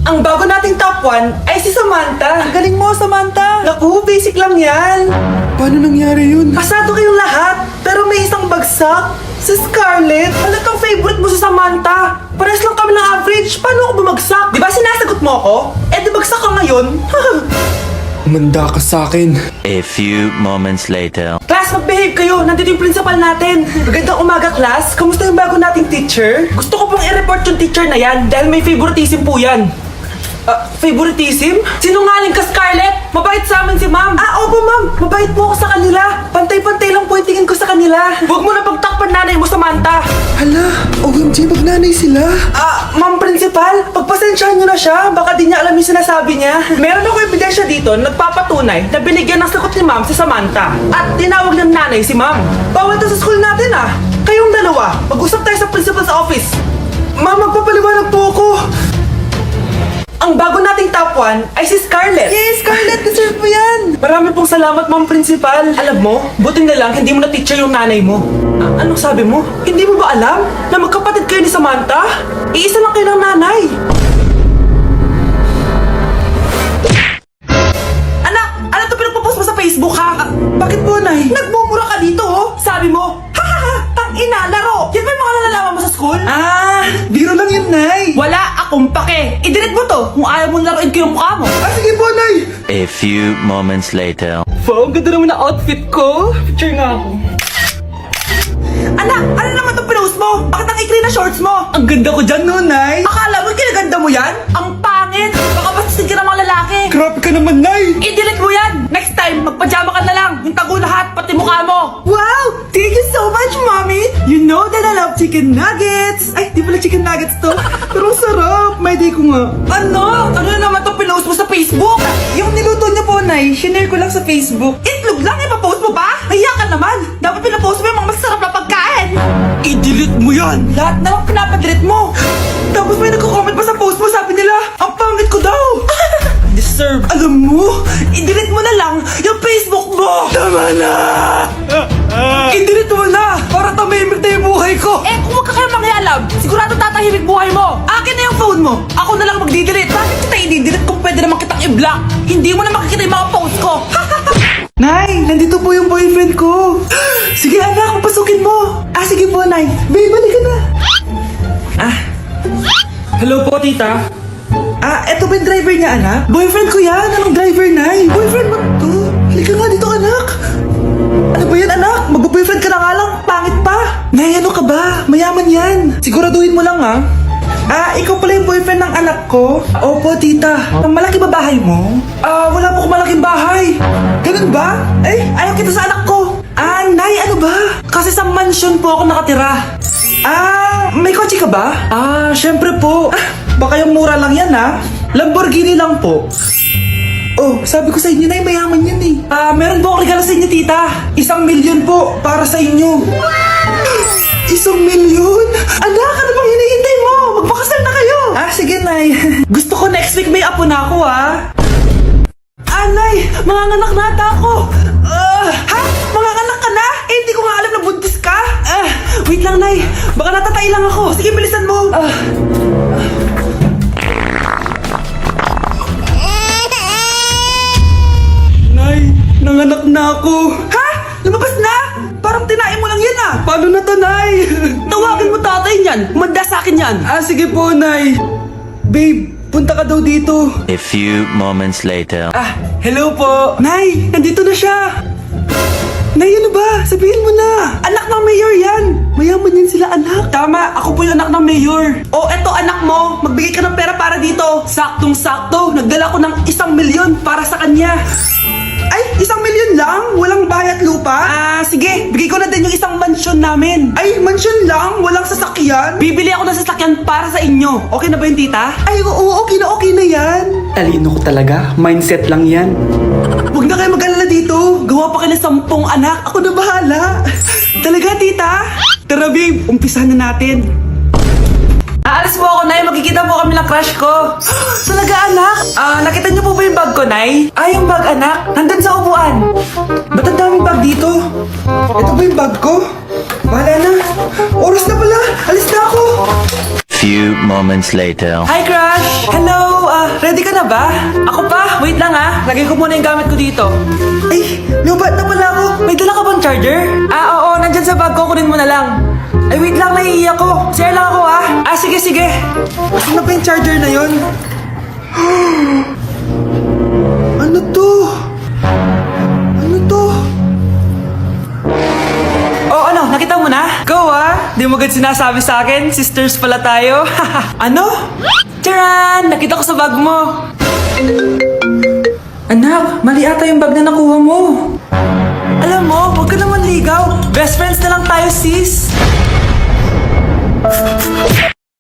Ang bago nating top 1 ay si Samantha. Ang galing mo, Samantha. Naku, basic lang yan. Paano nangyari yun? Pasado kayong lahat, pero may isang bagsak. Si Scarlett, ano tong favorite mo si Samantha? Pares lang kami ng average, paano ako bumagsak? Di ba sinasagot mo ako? Eh di bagsak ka ngayon? Umanda ka sa akin. A few moments later. Class, mag-behave kayo. Nandito yung principal natin. Magandang umaga, class. Kamusta yung bago nating teacher? Gusto ko pong i-report yung teacher na yan dahil may favoritism po yan. Favoritism? Sinungaling ka, Scarlett? Mabait sa amin si ma'am. Opo, ma'am. Mabait po ako sa kanila. Pantay-pantay lang po yung tingin ko sa kanila. Huwag mo na pagtakpan nanay mo, Samantha. Hala, OMG, magnanay sila. Ma'am principal, pagpasensyahan niyo na siya. Baka di niya alam yung sinasabi niya. Meron ako ebidensya dito na nagpapatunay na binigyan ng sagot ni ma'am si Samantha. At tinawag ng nanay si ma'am. Bawal to sa school natin Kayong dalawa, mag-usap tayo sa principal's office. Ma'am, magpapaliwanag po ako. Ang bago nating top 1 ay si Scarlett. Yes, Scarlett, deserve mo yan. Marami pong salamat, ma'am principal. Alam mo, buti na lang hindi mo na teacher yung nanay mo. Anong sabi mo? Hindi mo ba alam na magkapatid kayo ni Samantha? Iisa lang kayo ng nanay. Anak, ano to pinagpo-post mo sa Facebook ha? Bakit po, Nay? Nagmumura ka dito Sabi mo, tang-ina, laro. Yan ba yung mga nalalaman mo sa school? Biro lang yun, Nay. Wala akong pake. I-delete mo to kung ayaw mo laruin ko yung mukha mo. Sige po, Nay. A few moments later. Wow, ganda naman na outfit ko. Picture nga ako. Anak, ano naman itong pinost mo? Bakit ang ikli na shorts mo? Ang ganda ko dyan, no, Nay. Akala mo kinaganda mo yan? Ang pangit. Baka bastin ka ng mga lalaki. Grabe ka naman, Nay. I-delete mo yan. Next time, magpajama ka na lang. Yung tago lahat, pati mukha mo. Wow! Thank you so much, Mommy. You know that I love chicken nuggets. Ay, di pala chicken nuggets to. Pero sarap. May day ko nga. Ano? Ano na naman itong pinost mo sa Facebook? Yung niluto niyo po, Nay, shinare ko lang sa Facebook. Itlog lang, ipapost mo pa? Kaya ka naman. Dapat pinapost mo yung mga masarap na pagkain. I-delete mo yan. Lahat na lang pinapadelete mo. Tapos may nagko-comment pa sa post mo, sabi nila, ang pangit ko daw. Deserve. Alam mo, i-delete mo na lang yung Facebook mo. Tama na. I-delete mo na para tumimik na yung buhay ko. Eh, kung wag ka kayo mangyalab, sigurado tatahimik buhay mo. Akin na yung phone mo. Ako na lang mag-delete. Bakit kita i-delete kung pwede naman kitang i-block? Hindi mo na makikita yung mga post ko. Nay, nandito po yung boyfriend ko. Sige anak, pasukin mo. Sige po, Nay. Babe, balik ka na. Hello po, tita. Eto ba yung driver niya, anak? Boyfriend ko yan. Anong driver, Nay? Boyfriend mo to? Halika nga dito, anak. Ano ba yan, anak? Magbo-boyfriend ka na nga lang. Pangit pa. Nay, ano ka ba? Mayaman yan. Siguraduhin mo lang, ikaw pala yung boyfriend ng anak ko? Opo, tita. Ang malaki ba bahay mo? Wala po akong malaking bahay. Ganun ba? Ayaw kita sa anak ko. Nay, ano ba? Kasi sa mansion po ako nakatira. May kotse ka ba? Syempre po. Baka yung mura lang yan, Lamborghini lang po. Oh, sabi ko sa inyo, Nay, mayaman yan eh. Meron po akong regalo sa inyo, tita. 1,000,000 po para sa inyo. 1,000,000? Anak, ano bang hinihintay mo? Magpakasal na kayo. Sige, Nay. Gusto ko next week may apo na ako, Nay, manganganak na ata ako. Manganganak ka na? Hindi ko nga alam na buntis ka. Wait lang, Nay. Baka natatay lang ako. Sige, bilisan mo. Nay, nanganak na ako. Lumabas na? Parang tinain mo lang yan, Paano na to, Nay? Tawagin mo tatay niyan. Umanda sa akin yan. Sige po, Nay. Babe, punta ka daw dito. A few moments later. Hello po. Nay, nandito na siya. Nay, ano ba? Sabihin mo na. Anak ng mayor yan. Mayaman yan sila, anak. Tama, ako po yung anak ng mayor. Eto anak mo, magbigay ka ng pera para dito. Saktong-sakto, nagdala ko ng 1,000,000 para sa kanya. Ay, 1,000,000 lang? Walang bahay at lupa? Sige, bigay ko na din yung isang mansyon namin. Ay, mansyon lang? Walang sasakyan? Bibili ako ng sasakyan para sa inyo. Okay na ba yun, tita? Ay, oo, okay na yan. Talino ko talaga. Mindset lang yan. Huwag na kayo mag-alala dito. Gawa pa kayo ng 10 anak. Ako na bahala. Talaga, tita? Tara, babe. Umpisahan na natin. Aalis po ako, Nay. Magkikita po kami ng crush ko. Talaga, anak? Nakita niyo po ba yung bag ko, Nay? Yung bag, anak. Nandun sa upuan. Ba't ang daming bag dito? Ito ba yung bag ko? Bahala na. Oras na pala. Alis na ako. Few moments later. Hi, crush! Hello! ba? Ako pa? Wait lang ha. Lagay ko muna yung gamit ko dito. Ay, lubat na pala ako. May dala ka bang charger? Oo, nandyan sa bag ko. Kunin mo na lang. Ay, wait lang. Naiiyak ko. Share lang ako ha. Sige, sige. Asan na ba yung charger na yun? Ano to? Ano to? Oh, ano? Nakita mo na? Go ah! Di mo agad sinasabi sa akin, sisters pala tayo. Ano? Charan! Nakita ko sa bag mo. Anak, mali ata yung bag na nakuha mo. Alam mo, huwag ka naman ligaw. Best friends na lang tayo, sis.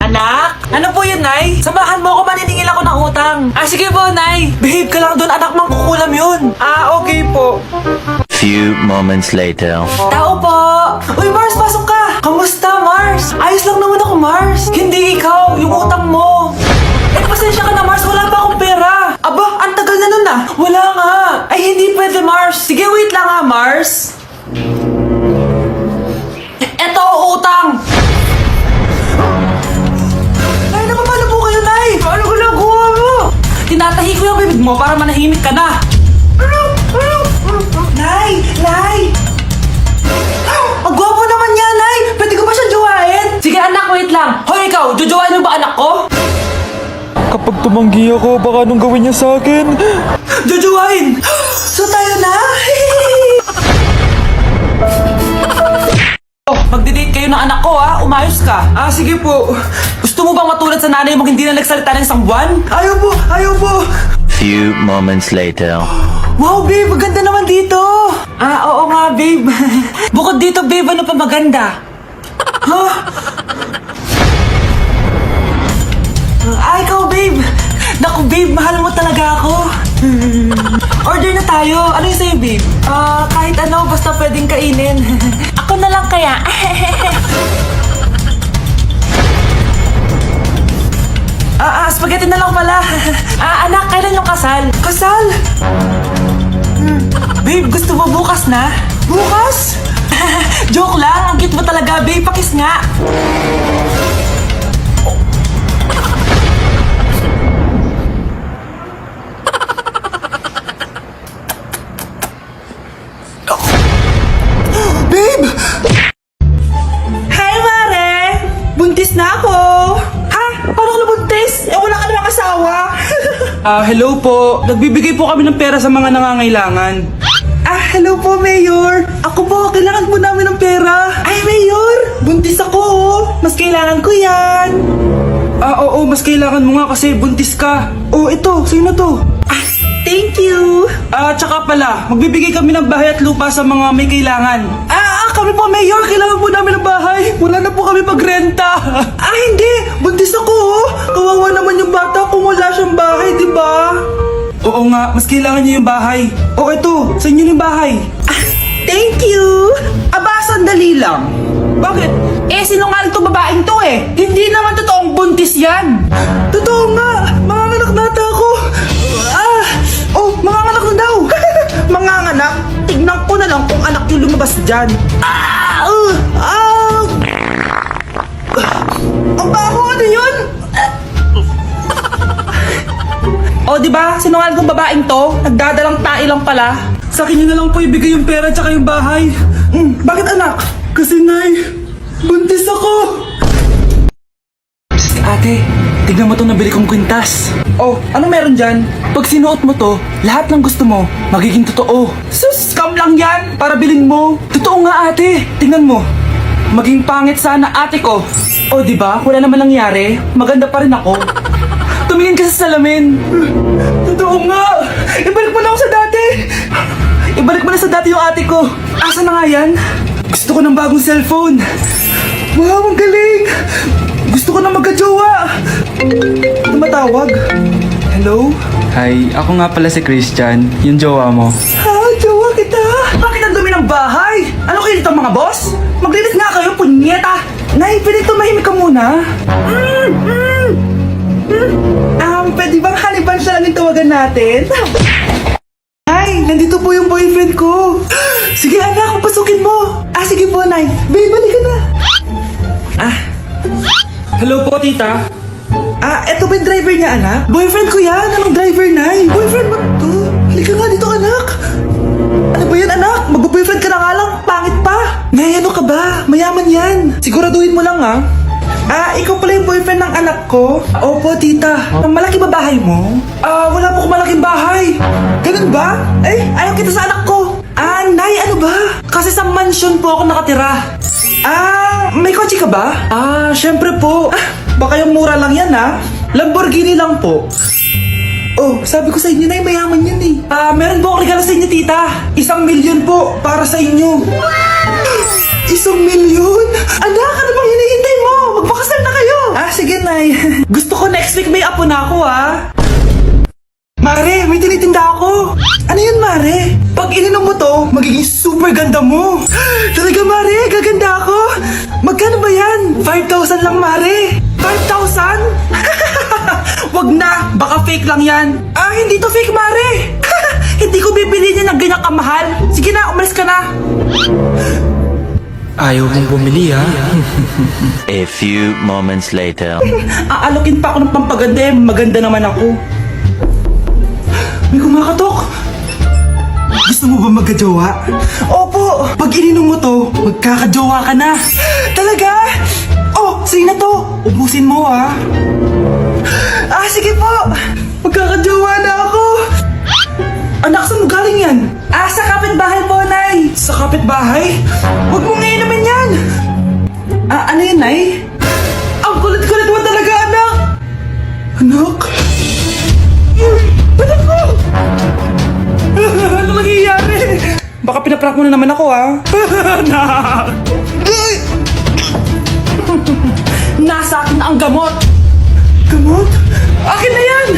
Anak? Ano po yun, Nay? Samahan mo ako, maniningil ako ng utang. Sige po, Nay. Behave ka lang doon, anak, mangkukulam yun. Okay po. Few moments later. Tao po! Uy, Mars, pasok ka! Kamusta, Mars? Ayos lang naman ako, Mars. Hindi ikaw, yung utang mo. Pasensya ka na, Mars. Wala pa akong pera. Aba, ang tagal na nun ah. Wala nga. Ay, hindi pwede, Mars. Sige, wait lang ha, Mars. Eto, utang. Nay, napapalo po kayo, Nay. Ano ginagawa mo? Tinatahi ko yung bibig mo para manahimik ka na. Nay! Nay! Ang gwapo naman niya, Nay! Pwede ko ba siya jowain? Sige anak, wait lang. Hoy ikaw, jojowain mo ba anak ko? Kapag tumanggi ako, baka anong gawin niya sa akin? Jojowain! So tayo na? Magdi-date kayo ng anak ko ha, umayos ka. Sige po. Gusto mo bang matulad sa nanay mong hindi na nagsalita ng isang buwan? Ayaw po, ayaw po. Few moments later. Wow, babe, maganda naman dito. Oo nga, babe. Bukod dito, babe, ano pa maganda? Ikaw, babe. Naku, babe, mahal mo talaga ako. Order na tayo. Ano yung sa'yo, babe? Kahit ano, basta pwedeng kainin. Ako na lang kaya. Spaghetti na lang pala. Anak, kailan yung kasal? Kasal? Babe, gusto mo bukas na? Bukas? Joke lang, ang cute mo talaga, babe. Pakis nga. Babe! Hi, Mare! Buntis na ako! Ha? Paano ka nabuntis? Wala ka namang asawa! Hello po. Nagbibigay po kami ng pera sa mga nangangailangan. Hello po, Mayor! Ako po, kailangan po namin ng pera! Ay, Mayor! Buntis ako, oh! Mas kailangan ko yan! Oo, mas kailangan mo nga kasi buntis ka. Ito, sa'yo na to. Thank you! Tsaka pala, magbibigay kami ng bahay at lupa sa mga may kailangan. Kami po, Mayor! Kailangan po namin ng bahay! Wala na po kami pagrenta. Hindi! Buntis ako, oh! Kawawa naman yung bata kung wala siyang bahay, di ba? Oo nga, mas kailangan niyo yung bahay. Ito, sa inyo yung bahay. Thank you! Sandali lang. Bakit? Sinungaling tong babaeng to eh. Hindi naman totoong buntis yan. Totoo nga. Manganganak na ata ako. Manganganak na daw. Manganganak? Tignan ko na lang kung anak yung lumabas dyan. Ang baho, ano yun? Di ba? Sinungaling tong babaeng to. Nagdadalang tae lang pala. Sa akin niyo na lang po ibigay yung pera tsaka yung bahay. Bakit anak? Kasi Nay, buntis ako. Ate, tignan mo to nabili kong kwintas. Ano meron dyan? Pag sinuot mo to, lahat ng gusto mo, magiging totoo. Scam lang yan, para bilhin mo. Totoo nga ate, tignan mo. Maging pangit sana ate ko. Di ba? Wala naman nangyari. Maganda pa rin ako. Tumingin ka sa salamin. Totoo nga. Ibalik mo na ako sa dati. Ibalik mo na sa dati yung ate ko. Asa na nga yan? Gusto ko ng bagong cellphone. Wow, ang galing. Gusto ko na magka-jowa. Tumatawag. Hello? Hi, ako nga pala si Christian, yung jowa mo. Jowa kita. Bakit ang dumi ng bahay? Ano kayo dito mga boss? Maglinis nga kayo, punyeta. Nay, pwede tumahimik ka muna. Pwede bang haliban siya lang yung tawagan natin? Nay, nandito po yung boyfriend ko. Sige anak, pasukin mo. Sige po, Nay. Babe, balik ka na. Hello po, tita. Eto ba yung driver niya, anak? Boyfriend ko yan! Anong driver, Nay? Boyfriend mo to? Halika nga dito, anak! Ano ba yan, anak? Mag-boyfriend ka na nga lang, pangit pa! Nay, ano ka ba? Mayaman yan! Siguraduhin mo lang, ha? Ikaw pala yung boyfriend ng anak ko? Opo, tita. Malaki ba bahay mo? Wala po akong malaking bahay. Ganun ba? Ayaw kita sa anak ko. Nay, ano ba? Kasi sa mansion po ako nakatira. May kotse ka ba? Syempre po. Baka yung mura lang yan, ha? Lamborghini lang po. Oh, sabi ko sa inyo, Nay, mayaman yan eh. Meron po akong regalo sa inyo, tita. 1,000,000 po para sa inyo. 1,000,000? Anak, ano bang hinihintay mo? Magpakasal na kayo! Sige, Nay. Gusto ko next week may apo na ako, Mare, may tinitinda ako. Ano yun, Mare? Pag ininom mo to, magiging super ganda mo. Talaga, Mare, gaganda ako. Magkano ba yan? 5,000 lang, Mare. 5,000? Wag na, baka fake lang yan. Hindi to fake, Mare. Hindi ko bibili niya ng ganyang kamahal. Sige na, umalis ka na. Ayaw mong bumili, ha? A few moments later. Aalokin pa ako ng pampaganda, maganda naman ako. May kumakatok. Gusto mo ba magkajowa? Opo! Pag ininom mo to, magkakajowa ka na. Talaga? Oh, sige na to. Ubusin mo, ha? Sige po. Magkakajowa na ako. Anak, saan mo galing yan? Sa kapitbahay po, Nay. Sa kapitbahay? Huwag mong iinumin yan. Ano yun, Nay? Ang kulit-kulit mo talaga, anak. Anak? Anak ko! Ano nangyayari? Baka pinaprank mo na naman ako, ha? Anak! Nasa akin ang gamot. Gamot? Akin na yan!